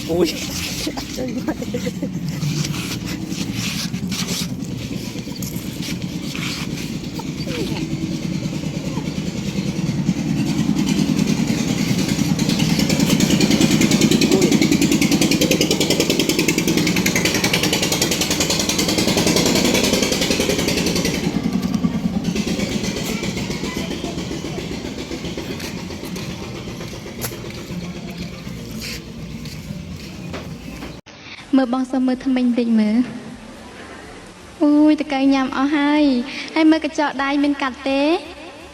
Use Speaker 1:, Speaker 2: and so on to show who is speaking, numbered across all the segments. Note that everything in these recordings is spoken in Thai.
Speaker 1: อุ้ย
Speaker 2: มือบองสมือทำไมเด็กมืออุ้ยตะไคร้ยำเอาให้มือกระเจาะได้เป็นกัดเต้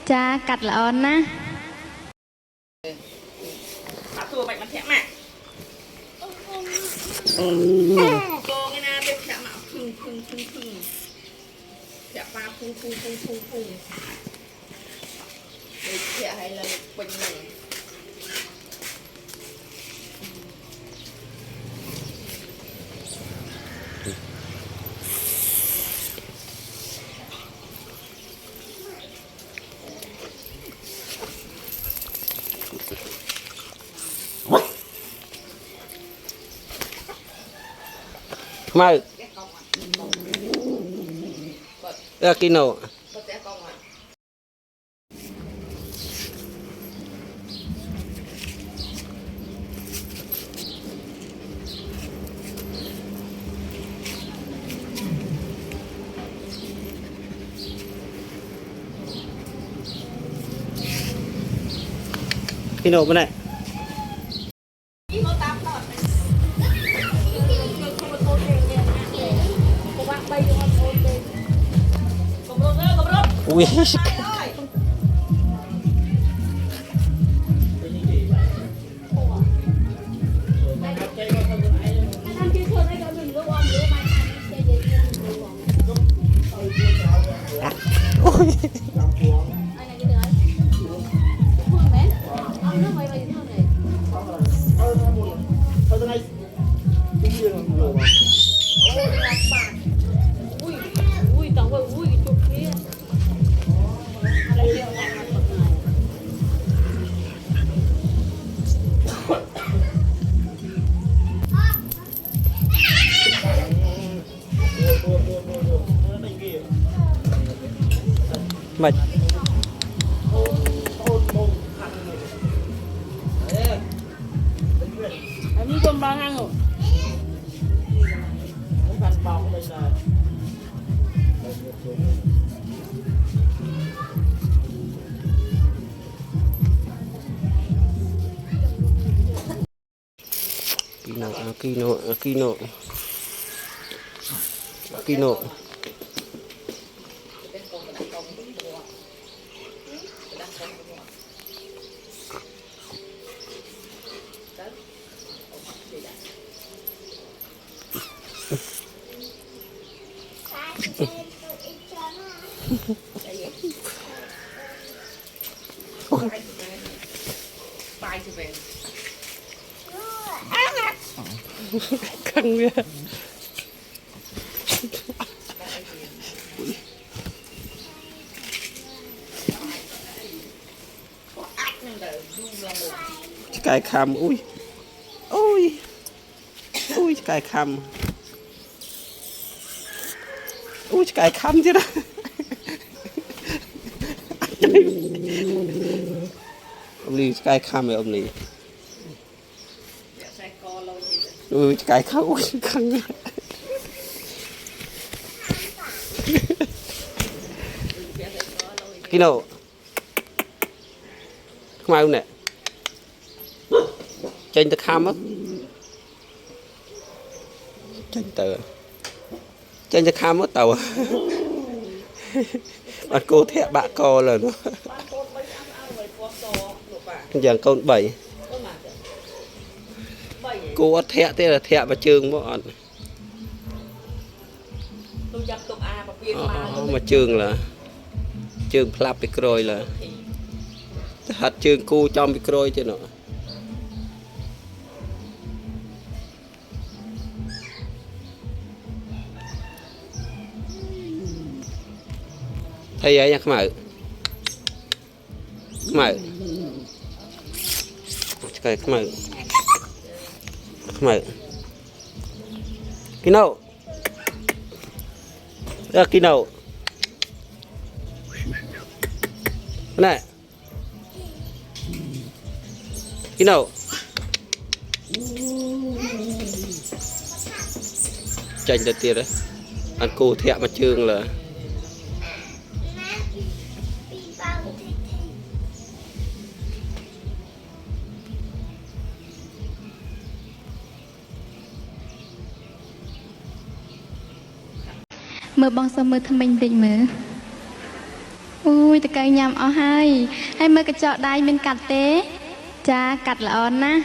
Speaker 2: จ้ากัดละอ่อนนะ
Speaker 3: ตัวไปมันแทะมาโกงไงนะเป็นแทะมาพึ่งแทะปลาพึ่งเด็กแทะให้เราเป็นหนึ่ง
Speaker 1: มากินโนกินโนมาไหนอุ้ยมา
Speaker 3: อันนี้คนบางอันเหรอพันเบาไปเลย
Speaker 1: กิโน
Speaker 3: ไปสิเป็น
Speaker 1: ขังเวียไก่คำอุ้ยไก่คำไก่คำจีนะอมนี่ไก่คำเลยอมนี่ไก่คำอุ้ยขังกิโลมาอุ้มเนี่ยเจนตะคำมั้งเจนจะคำมั้งเต่ามันโกแทะบะกอเลยเนาะอย่างก้นใบกูว่าแทะเตะแทะมาเชิงบ่อ่อนมาเชิงเหรอเชิงพลับไปกรอยเหรอหัดเชิงกูจอมไปกรอยเจ้าเนาะไทยยังขมายไก่ขมาย mày cái nào ra cái nào này cái nào tranh được tiền đấy ăn cô thẹn mà chương là
Speaker 2: mơ bong sơ mơ thầm mình định mơ ui tụi cây nhầm ở hai mơ cái chọ đai bên cặt tế cha cặt là ơn na